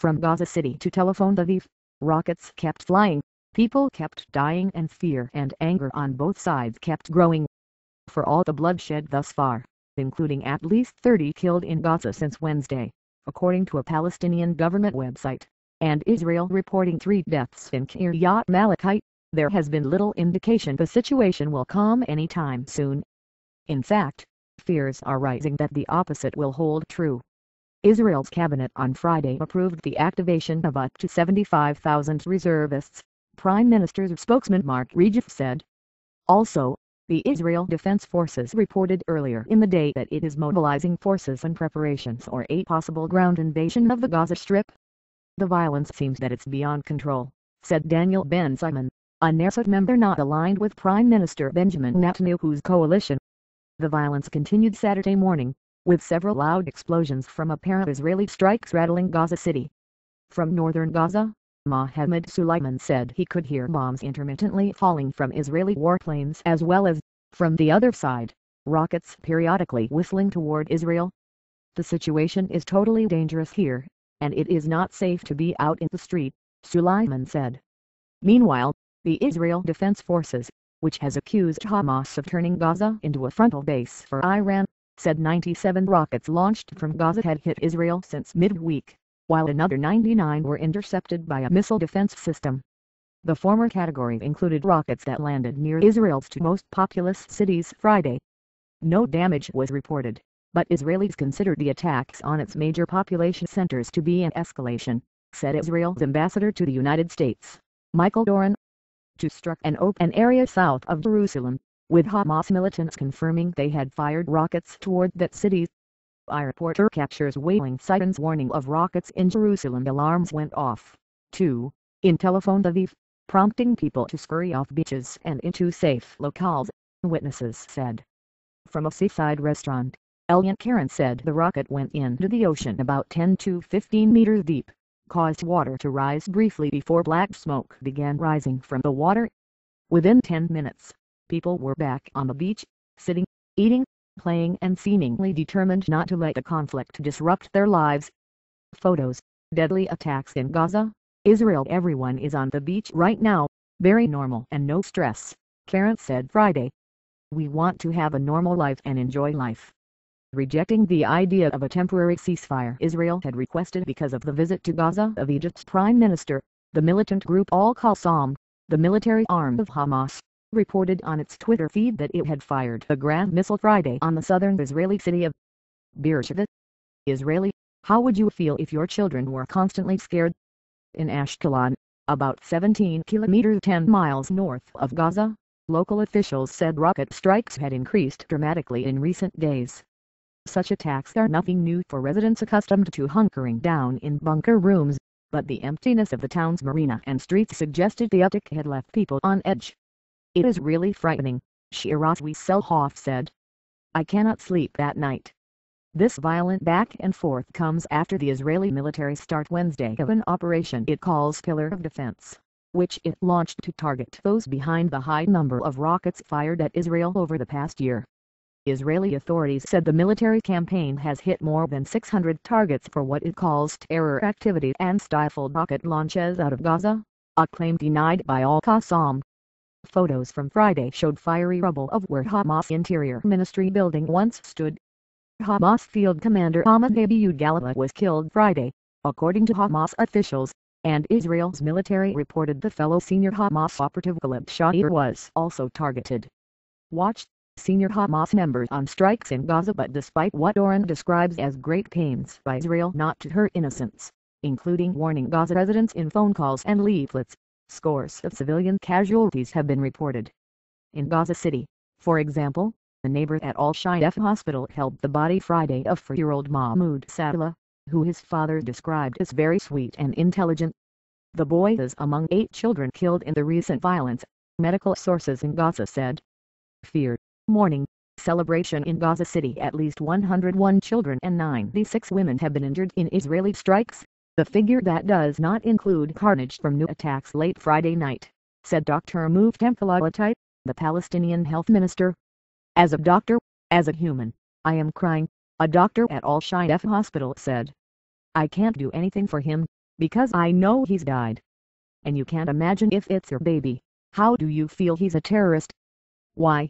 From Gaza City to Tel Aviv, rockets kept flying, people kept dying, and fear and anger on both sides kept growing. For all the bloodshed thus far, including at least 30 killed in Gaza since Wednesday, according to a Palestinian government website, and Israel reporting 3 deaths in Kiryat Malachite, there has been little indication the situation will calm anytime soon. In fact, fears are rising that the opposite will hold true. Israel's cabinet on Friday approved the activation of up to 75,000 reservists, Prime Minister's spokesman Mark Regev said. Also, the Israel Defense Forces reported earlier in the day that it is mobilizing forces in preparation for a possible ground invasion of the Gaza Strip. The violence seems that it's beyond control, said Daniel Ben-Simon, a Knesset member not aligned with Prime Minister Benjamin Netanyahu's coalition. The violence continued Saturday morning, with several loud explosions from apparent Israeli strikes rattling Gaza City. From northern Gaza, Mohammed Suleiman said he could hear bombs intermittently falling from Israeli warplanes as well as, from the other side, rockets periodically whistling toward Israel. The situation is totally dangerous here, and it is not safe to be out in the street, Suleiman said. Meanwhile, the Israel Defense Forces, which has accused Hamas of turning Gaza into a frontal base for Iran, said 97 rockets launched from Gaza had hit Israel since midweek, while another 99 were intercepted by a missile defense system. The former category included rockets that landed near Israel's 2 most populous cities Friday. No damage was reported, but Israelis considered the attacks on its major population centers to be an escalation, said Israel's ambassador to the United States, Michael Doran. To struck an open area south of Jerusalem, with Hamas militants confirming they had fired rockets toward that city. A reporter captures wailing sirens warning of rockets in Jerusalem. Alarms went off, too, in Tel Aviv, prompting people to scurry off beaches and into safe locales, witnesses said. From a seaside restaurant, Elian Karen said the rocket went into the ocean about 10 to 15 meters deep, caused water to rise briefly before black smoke began rising from the water. Within 10 minutes, people were back on the beach, sitting, eating, playing, and seemingly determined not to let the conflict disrupt their lives. Photos, deadly attacks in Gaza, Israel. Everyone is on the beach right now, very normal and no stress, Karen said Friday. We want to have a normal life and enjoy life. Rejecting the idea of a temporary ceasefire Israel had requested because of the visit to Gaza of Egypt's prime minister, the militant group Al-Qassam, the military arm of Hamas, reported on its Twitter feed that it had fired a ground missile Friday on the southern Israeli city of Beersheba. Israeli, how would you feel if your children were constantly scared? In Ashkelon, about 17 kilometers 10 miles north of Gaza, local officials said rocket strikes had increased dramatically in recent days. Such attacks are nothing new for residents accustomed to hunkering down in bunker rooms, but the emptiness of the town's marina and streets suggested the uptick had left people on edge. It is really frightening, Shiraz Wieselhoff said. I cannot sleep at night. This violent back and forth comes after the Israeli military start Wednesday of an operation it calls Pillar of Defense, which it launched to target those behind the high number of rockets fired at Israel over the past year. Israeli authorities said the military campaign has hit more than 600 targets for what it calls terror activity and stifled rocket launches out of Gaza, a claim denied by Al-Qassam. Photos from Friday showed fiery rubble of where Hamas Interior Ministry building once stood. Hamas field commander Ahmad Abiud Galala was killed Friday, according to Hamas officials, and Israel's military reported the fellow senior Hamas operative Gilad Shair was also targeted. Watch. Senior Hamas members on strikes in Gaza. But despite what Doran describes as great pains by Israel not to hurt innocents, including warning Gaza residents in phone calls and leaflets, scores of civilian casualties have been reported. In Gaza City, for example, a neighbor at Al-Shifa Hospital held the body Friday of 4-year-old Mahmoud Sadallah, who his father described as very sweet and intelligent. The boy is among 8 children killed in the recent violence, medical sources in Gaza said. Fear. Morning, celebration in Gaza City. At least 101 children and 96 women have been injured in Israeli strikes, the figure that does not include carnage from new attacks late Friday night, said Dr. Muftim Falatai, the Palestinian health minister. As a doctor, as a human, I am crying, a doctor at Al-Shifa Hospital said. I can't do anything for him, Because I know he's died. And you can't imagine if it's your baby. How do you feel he's a terrorist? Why?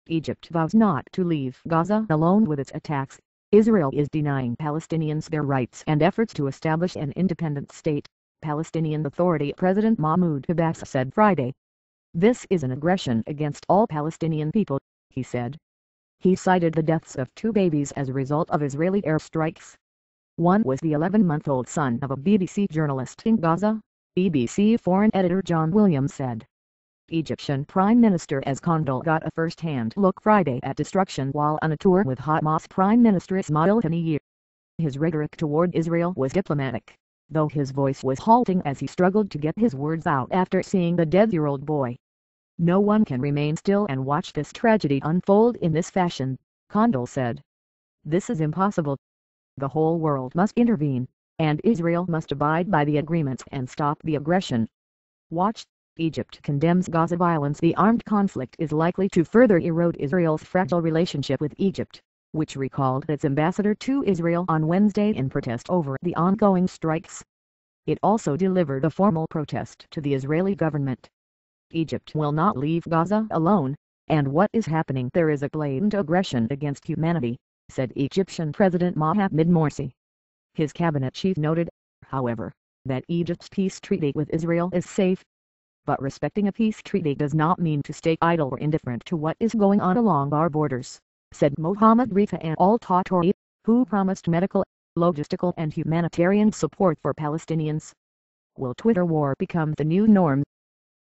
Egypt vows not to leave Gaza alone with its attacks. Israel is denying Palestinians their rights and efforts to establish an independent state, Palestinian Authority President Mahmoud Abbas said Friday. This is an aggression against all Palestinian people, he said. He cited the deaths of 2 babies as a result of Israeli airstrikes. One was the 11-month-old son of a BBC journalist in Gaza, BBC foreign editor John Williams said. Egyptian Prime Minister Kandil got a first-hand look Friday at destruction while on a tour with Hamas Prime Minister Ismail Haniyeh. His rhetoric toward Israel was diplomatic, though his voice was halting as he struggled to get his words out after seeing the dead-year-old boy. No one can remain still and watch this tragedy unfold in this fashion, Kandil said. This is impossible. The whole world must intervene, and Israel must abide by the agreements and stop the aggression. Watch. Egypt condemns Gaza violence. The armed conflict is likely to further erode Israel's fragile relationship with Egypt, which recalled its ambassador to Israel on Wednesday in protest over the ongoing strikes. It also delivered a formal protest to the Israeli government. Egypt will not leave Gaza alone, and what is happening there is a blatant aggression against humanity, said Egyptian President Mohamed Morsi. His cabinet chief noted, however, that Egypt's peace treaty with Israel is safe. But respecting a peace treaty does not mean to stay idle or indifferent to what is going on along our borders, said Mohammed Rifa al-Tatori, who promised medical, logistical and humanitarian support for Palestinians. Will Twitter war become the new norm?